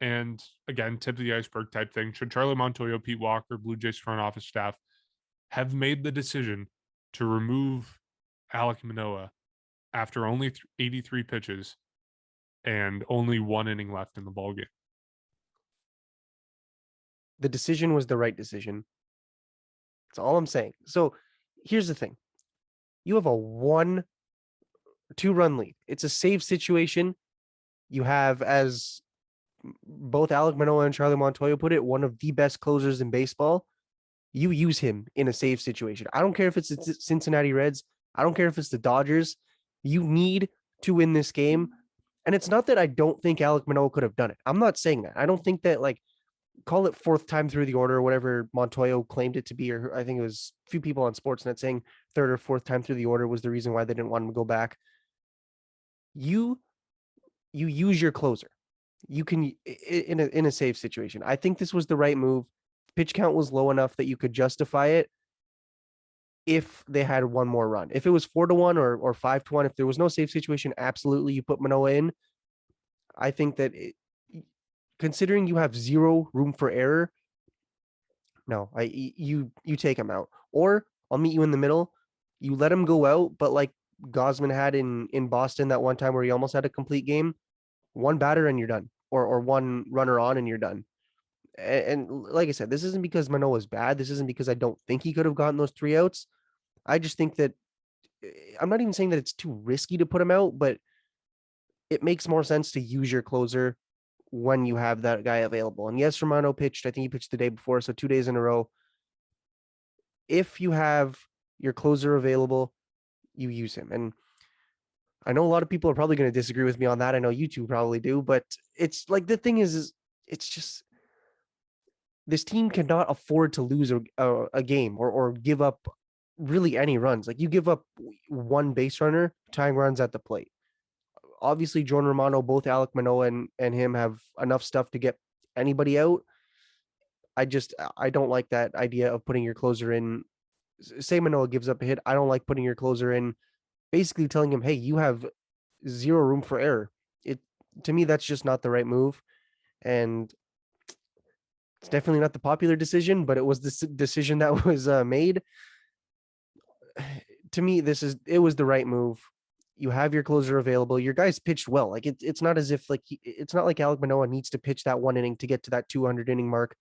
and again, tip of the iceberg type thing, should Charlie Montoyo, Pete Walker, Blue Jays front office staff have made the decision to remove Alec Manoah after only 83 pitches and only 1 inning left in the ballgame? The decision was the right decision. That's all I'm saying. So here's the thing. You have a 1-2 run lead. It's a save situation. You have, as both Alec Manoah and Charlie Montoyo put it, one of the best closers in baseball. You use him in a save situation. I don't care if it's the Cincinnati Reds. I don't care if it's the Dodgers. You need to win this game. And it's not that I don't think Alec Manoah could have done it. I'm not saying that. I don't think that, like, call it 4th time through the order or whatever Montoyo claimed it to be, or I think it was a few people on Sportsnet saying 3rd or 4th time through the order was the reason why they didn't want him to go back. You use your closer. You can in a save situation. I think this was the right move pitch count was low enough that you could justify it if they had one more run. If it was 4-1 or 5-1, if there was no save situation, absolutely you put Manoah in. I think that considering you have zero room for error, no, you take him out. Or I'll meet you in the middle. You let him go out, but like Gosman had in Boston that one time where he almost had a complete game, one batter and you're done, or one runner on and you're done. And like I said, this isn't because Manoah is bad. This isn't because I don't think he could have gotten those 3 outs. I just think that I'm not even saying that it's too risky to put him out, but it makes more sense to use your closer when you have that guy available. And yes, Romano pitched. I think he pitched the day before, so 2 days in a row. If you have your closer available, you use him. And I know a lot of people are probably going to disagree with me on that. I know you two probably do, but it's like the thing is it's just this team cannot afford to lose a game or give up really any runs. Like you give up one base runner, tying runs at the plate. Obviously, Jordan Romano, both Alec Manoah and him have enough stuff to get anybody out. I don't like that idea of putting your closer in. Say Manoah gives up a hit. I don't like putting your closer in, basically telling him, hey, you have zero room for error. To me, that's just not the right move. And it's definitely not the popular decision, but it was the decision that was made. To me, it was the right move. You have your closer available. Your guys pitched well. Like it's not as if it's not like Alec Manoah needs to pitch that one inning to get to that 200 inning mark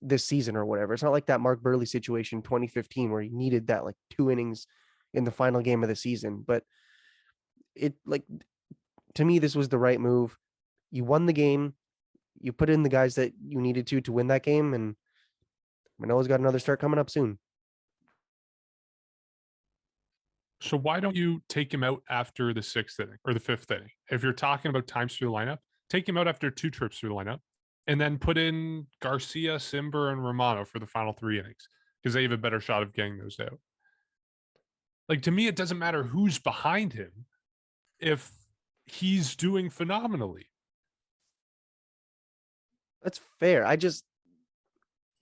this season or whatever. It's not like that Mark Burley situation 2015 where he needed that like 2 innings in the final game of the season. But to me, this was the right move. You won the game. You put in the guys that you needed to win that game, and Manoah's got another start coming up soon. So why don't you take him out after the 6th inning or the 5th inning? If you're talking about times through the lineup, take him out after 2 trips through the lineup, and then put in Garcia, Simber, and Romano for the final 3 innings because they have a better shot of getting those out. Like, to me, it doesn't matter who's behind him if he's doing phenomenally. That's fair.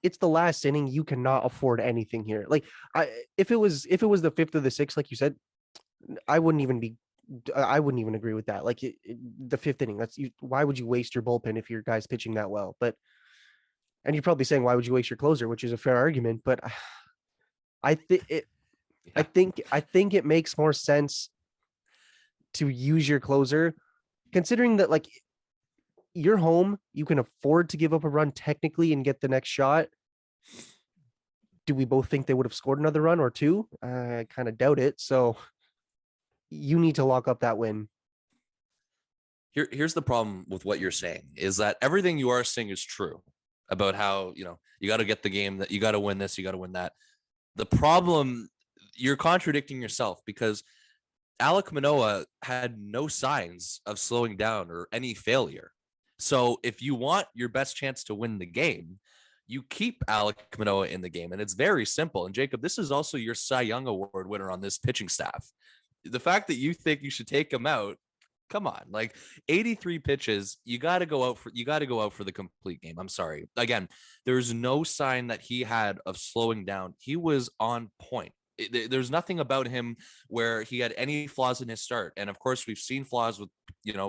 It's the last inning. You cannot afford anything here. Like if it was the 5th or the 6th, like you said, I wouldn't even agree with that. Like the 5th inning, why would you waste your bullpen if your guy's pitching that well? And you're probably saying, why would you waste your closer, which is a fair argument, but I think it makes more sense to use your closer, considering that like you're home, you can afford to give up a run technically and get the next shot. Do we both think they would have scored another run or 2? I kind of doubt it. So you need to lock up that win. Here's the problem with what you're saying is that everything you are saying is true about how, you got to get the game, that you got to win this, you got to win that. The problem, you're contradicting yourself because Alec Manoah had no signs of slowing down or any failure. So if you want your best chance to win the game, you keep Alec Manoah in the game. And it's very simple. And Jacob, this is also your Cy Young Award winner on this pitching staff. The fact that you think you should take him out, come on, like 83 pitches, you got to go out for the complete game. I'm sorry. Again, there's no sign that he had of slowing down. He was on point. There's nothing about him where he had any flaws in his start. And of course, we've seen flaws with,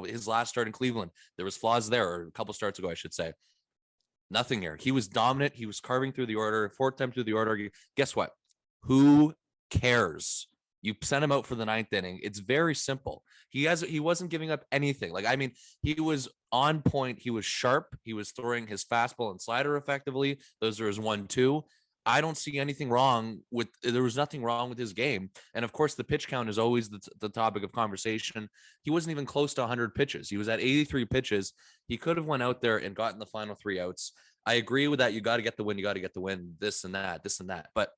his last start in Cleveland. There was flaws there, or a couple starts ago, I should say. Nothing here. He was dominant. He was carving through the order, 4th time through the order. Guess what? Who cares? You sent him out for the 9th inning. It's very simple. He wasn't giving up anything. He was on point. He was sharp. He was throwing his fastball and slider effectively. Those are his 1-2. I don't see anything wrong with, there was nothing wrong with his game. And of course, the pitch count is always the topic of conversation. He wasn't even close to 100 pitches. He was at 83 pitches. He could have went out there and gotten the final 3 outs. I agree with that. You got to get the win, this and that. But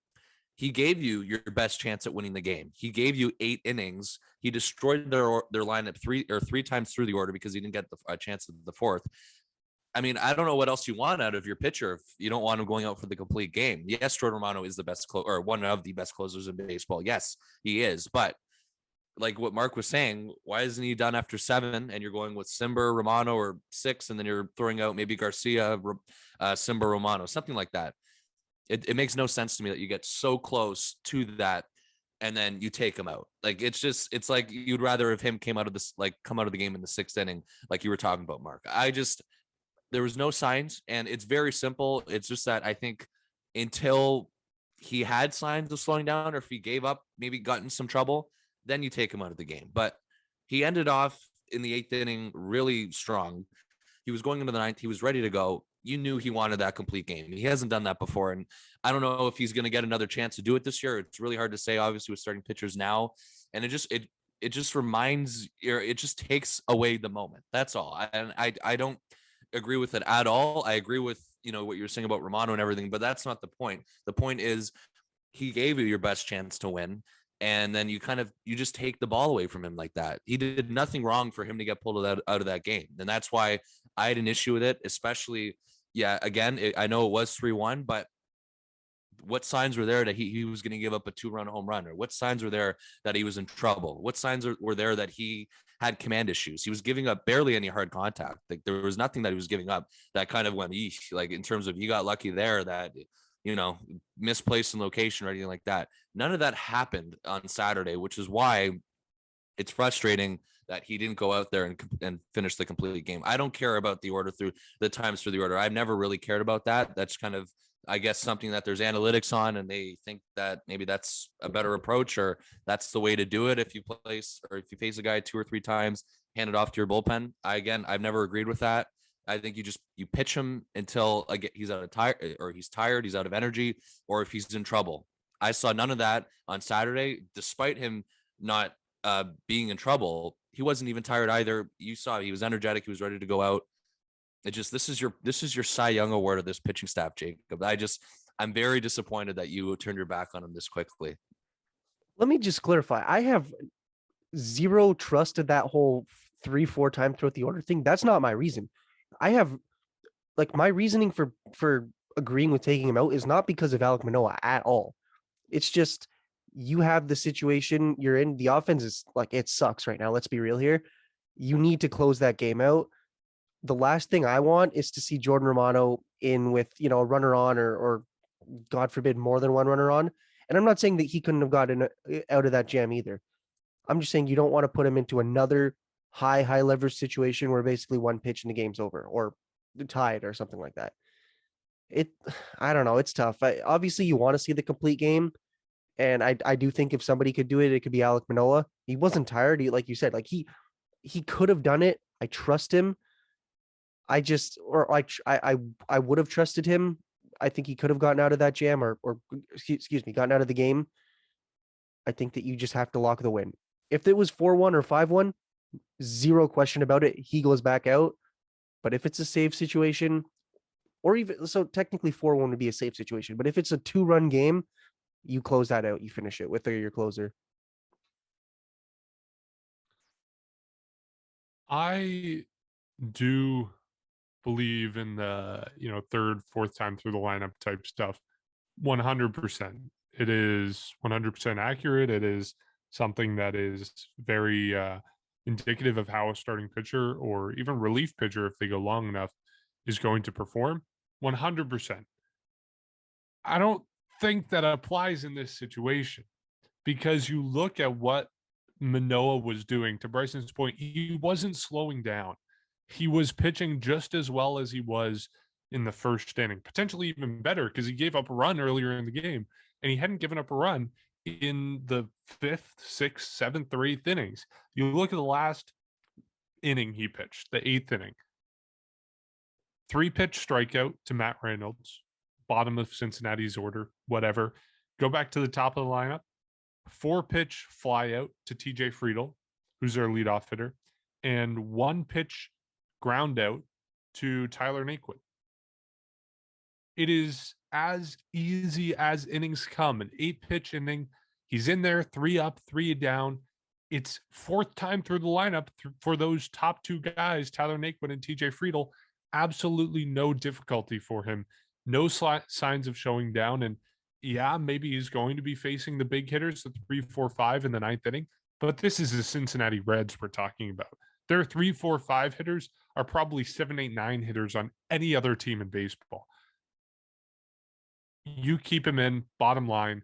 he gave you your best chance at winning the game. He gave you 8 innings. He destroyed their lineup 3 times through the order because he didn't get a chance at the 4th. I mean, I don't know what else you want out of your pitcher if you don't want him going out for the complete game. Yes, Jordan Romano is the best or one of the best closers in baseball. Yes, he is. But like what Mark was saying, why isn't he done after 7 and you're going with Simber, Romano, or 6, and then you're throwing out maybe Garcia, Simber, Romano, something like that? It makes no sense to me that you get so close to that and then you take him out. Like it's like you'd rather if him come out of the game in the 6th inning, like you were talking about, Mark. There was no signs, and it's very simple. It's just that I think until he had signs of slowing down, or if he gave up, maybe got in some trouble, then you take him out of the game. But he ended off in the 8th inning really strong. He was going into the 9th. He was ready to go. You knew he wanted that complete game. He hasn't done that before. And I don't know if he's going to get another chance to do it this year. It's really hard to say, obviously, with starting pitchers now. And it just takes away the moment. That's all. And I don't agree with it at all. I agree with, what you're saying about Romano and everything, but that's not the point. The point is he gave you your best chance to win. And then you just take the ball away from him like that. He did nothing wrong for him to get pulled out of that game. And that's why I had an issue with it, especially, I know it was 3-1, but what signs were there that he was going to give up a 2-run home run? Or what signs were there that he was in trouble? What signs were there that he had command issues? He was giving up barely any hard contact. Like there was nothing that he was giving up that kind of went, eesh, like in terms of you got lucky there that, misplaced in location or anything like that. None of that happened on Saturday, which is why it's frustrating that he didn't go out there and finish the complete game. I don't care about the order through the times for the order. I've never really cared about that. That's kind of, I guess, something that there's analytics on, and they think that maybe that's a better approach, or that's the way to do it. If you face a guy 2 or 3 times, hand it off to your bullpen. I've never agreed with that. I think you pitch him until he's tired, he's out of energy, or if he's in trouble. I saw none of that on Saturday, despite him not being in trouble. He wasn't even tired either. You saw he was energetic. He was ready to go out. This is your Cy Young award of this pitching staff, Jacob. I'm very disappointed that you turned your back on him this quickly. Let me just clarify. I have zero trust in that whole 3-4 time throughout the order thing. That's not my reason. I have my reasoning for agreeing with taking him out is not because of Alec Manoah at all. It's just you have the situation you're in. The offense is it sucks right now. Let's be real here. You need to close that game out. The last thing I want is to see Jordan Romano in with, a runner on or God forbid more than one runner on. And I'm not saying that he couldn't have gotten out of that jam either. I'm just saying you don't want to put him into another high leverage situation where basically one pitch and the game's over or tied or something like that. I don't know. It's tough. Obviously you want to see the complete game. And I do think if somebody could do it, it could be Alec Manoah. He wasn't tired. Like you said, he could have done it. I trust him. I would have trusted him. I think he could have gotten out of that jam or excuse me, gotten out of the game. I think that you just have to lock the win. If it was 4-1 or 5-1, zero question about it. He goes back out. But if it's a save situation, or even so, technically 4-1 would be a safe situation. But if it's a 2-run game, you close that out. You finish it with your closer. I do believe in the third, fourth time through the lineup type stuff. 100%. It is 100% accurate. It is something that is very indicative of how a starting pitcher or even relief pitcher, if they go long enough, is going to perform. 100%. I don't think that applies in this situation, because you look at what Manoah was doing. To Bryson's point, he wasn't slowing down. He was pitching just as well as he was in the first inning, potentially even better, because he gave up a run earlier in the game, and he hadn't given up a run in the 5th, 6th, 7th, or 8th innings. You look at the last inning he pitched, the 8th inning. 3-pitch strikeout to Matt Reynolds, bottom of Cincinnati's order, whatever. Go back to the top of the lineup. 4-pitch fly out to TJ Friedel, who's their leadoff hitter, and 1-pitch ground out to Tyler Naquin. It is as easy as innings come. An 8-pitch inning. He's in there, 3 up, 3 down. It's 4th time through the lineup for those top 2 guys, Tyler Naquin and TJ Friedel. Absolutely no difficulty for him. No signs of showing down. And yeah, maybe he's going to be facing the big hitters, the 3, 4, 5 in the 9th inning. But this is the Cincinnati Reds we're talking about. Their 3, 4, 5 hitters are probably 7, 8, 9 hitters on any other team in baseball. You keep him in, bottom line.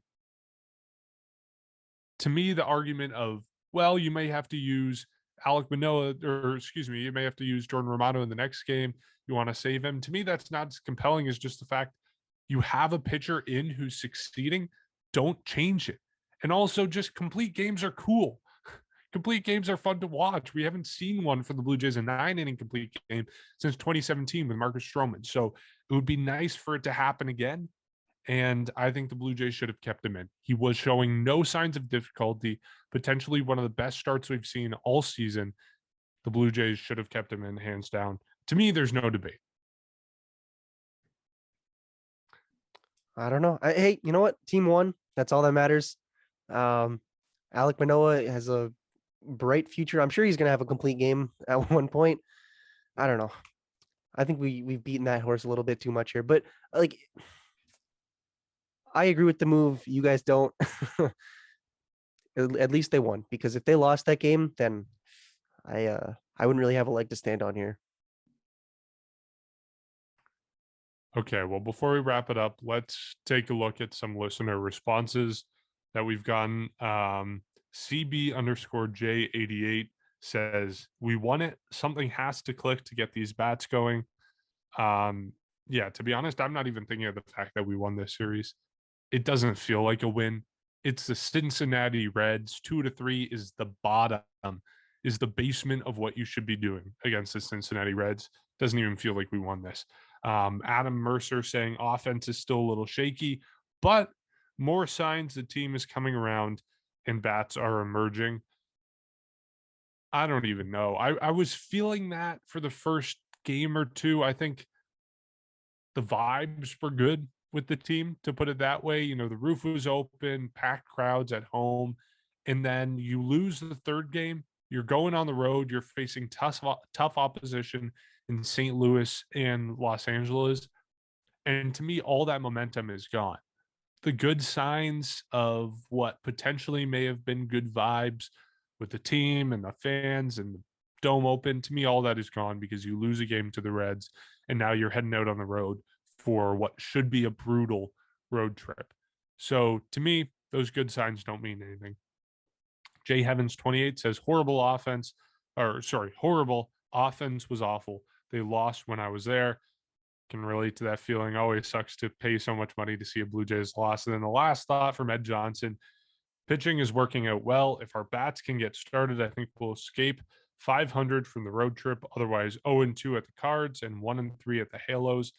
To me, the argument of, well, you may have to use Alec Manoah, or excuse me, you may have to use Jordan Romano in the next game. You want to save him. To me, that's not as compelling as just the fact you have a pitcher in who's succeeding. Don't change it. And also, just complete games are cool. Complete games are fun to watch. We haven't seen one for the Blue Jays, a 9-inning complete game, since 2017 with Marcus Stroman. So it would be nice for it to happen again. And I think the Blue Jays should have kept him in. He was showing no signs of difficulty, potentially one of the best starts we've seen all season. The Blue Jays should have kept him in, hands down. To me, there's no debate. I don't know. Hey, you know what? Team won. That's all that matters. Alec Manoah has a bright future. I'm sure he's going to have a complete game at one point. I don't know. I think we've beaten that horse a little bit too much here, but like, I agree with the move. You guys don't. At least they won, because if they lost that game, then I wouldn't really have a leg to stand on here. Okay, well, before we wrap it up, let's take a look at some listener responses that we've gotten. CB_J88 says, we won it. Something has to click to get these bats going. Yeah, to be honest, I'm not even thinking of the fact that we won this series. It doesn't feel like a win. It's the Cincinnati Reds. 2-3 is the bottom, is the basement of what you should be doing against the Cincinnati Reds. Doesn't even feel like we won this. Adam Mercer saying offense is still a little shaky, but more signs the team is coming around and bats are emerging. I don't even know. I was feeling that for the first game or two. I think the vibes were good with the team, to put it that way. You know, the roof was open, packed crowds at home, and then you lose the third game. You're going on the road. You're facing tough opposition in St. Louis and Los Angeles. And to me, all that momentum is gone. The good signs of what potentially may have been good vibes with the team and the fans and the dome open, to me, all that is gone because you lose a game to the Reds, and now you're heading out on the road for what should be a brutal road trip. So to me, those good signs don't mean anything. Jay Heavens 28 says horrible offense was awful. They lost when I was there. Can relate to that feeling. Always sucks to pay so much money to see a Blue Jays loss. And then the last thought from Ed Johnson, pitching is working out well. If our bats can get started, I think we'll escape 500 from the road trip. Otherwise, 0-2 at the Cards and 1-3 at the Halos.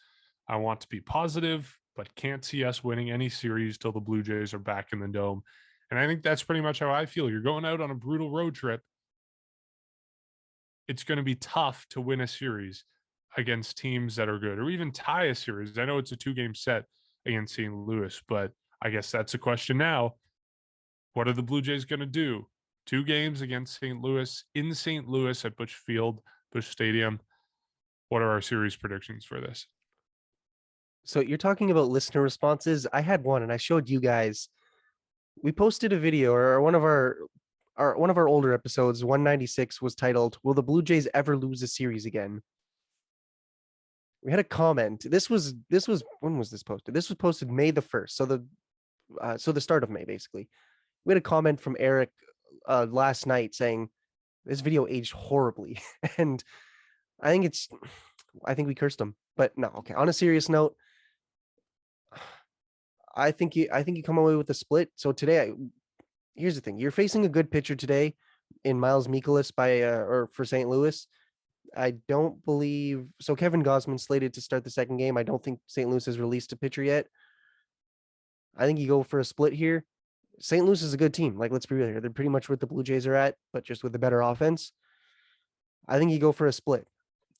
I want to be positive, but can't see us winning any series till the Blue Jays are back in the dome. And I think that's pretty much how I feel. You're going out on a brutal road trip. It's going to be tough to win a series against teams that are good, or even tie a series. I know it's a 2-game set against St. Louis, but I guess that's a question now. What are the Blue Jays going to do? 2 games against St. Louis, in St. Louis at Busch Stadium. What are our series predictions for this? So you're talking about listener responses. I had one, and I showed you guys. We posted a video, or one of our older episodes, 196, was titled, "Will the Blue Jays ever lose a series again?" We had a comment. This was when was this posted? This was posted May the 1st. So the start of May, basically. We had a comment from Eric last night saying this video aged horribly. And I think we cursed him. But no, okay. On a serious note, I think you come away with a split. So today, here's the thing: you're facing a good pitcher today in Miles Mikolas or for St. Louis. I don't believe so. Kevin Gausman slated to start the second game. I don't think St. Louis has released a pitcher yet. I think you go for a split here. St. Louis is a good team. Like, let's be real here. They're pretty much what the Blue Jays are at, but just with a better offense. I think you go for a split.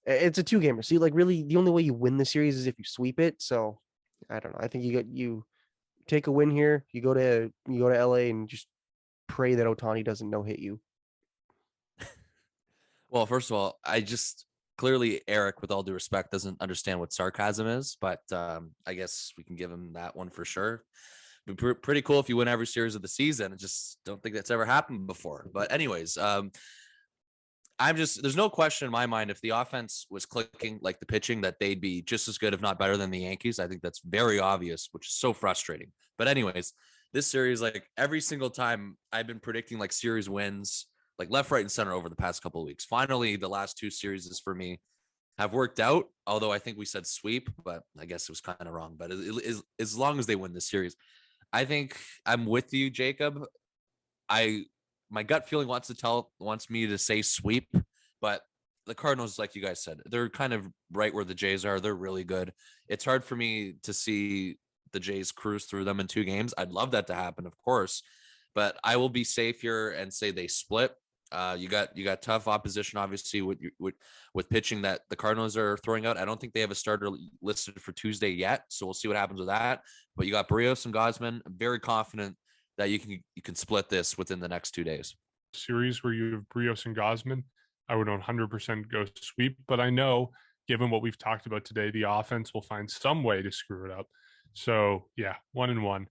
It's a 2-gamer. So really the only way you win the series is if you sweep it. So I don't know. I think you take a win here. You go to LA and just pray that Ohtani doesn't no-hit you. Well, first of all, clearly Eric, with all due respect, doesn't understand what sarcasm is, but I guess we can give him that one for sure. It'd be pretty cool if you win every series of the season. I just don't think that's ever happened before. But anyways, there's no question in my mind if the offense was clicking like the pitching that they'd be just as good, if not better than the Yankees. I think that's very obvious, which is so frustrating. But anyways, this series, like every single time I've been predicting like series wins, like left, right, and center over the past couple of weeks. Finally, the last two series for me have worked out. Although I think we said sweep, but I guess it was kind of wrong. But as long as they win this series, I think I'm with you, Jacob. My gut feeling wants me to say sweep, but the Cardinals, like you guys said, they're kind of right where the Jays are. They're really good. It's hard for me to see the Jays cruise through them in 2 games. I'd love that to happen, of course, but I will be safe here and say they split. You got tough opposition, obviously, with pitching that the Cardinals are throwing out. I don't think they have a starter listed for Tuesday yet, so we'll see what happens with that. But you got Barrios and Gosman. I'm very confident that you can split this within the next 2 days. Series where you have Barrios and Gosman, I would 100% go sweep. But I know, given what we've talked about today, the offense will find some way to screw it up. So yeah, 1-1.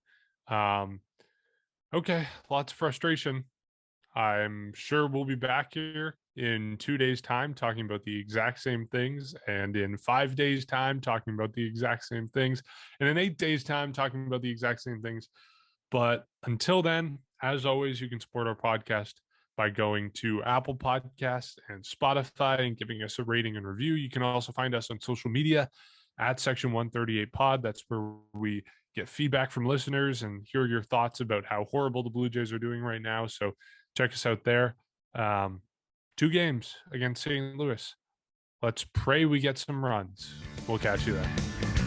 Okay, lots of frustration. I'm sure we'll be back here in 2 days' time talking about the exact same things, and in 5 days' time talking about the exact same things, and in 8 days' time talking about the exact same things. But until then, as always, you can support our podcast by going to Apple Podcasts and Spotify and giving us a rating and review. You can also find us on social media at Section 138 Pod. That's where we get feedback from listeners and hear your thoughts about how horrible the Blue Jays are doing right now. So check us out there. 2 games against St. Louis. Let's pray we get some runs. We'll catch you then.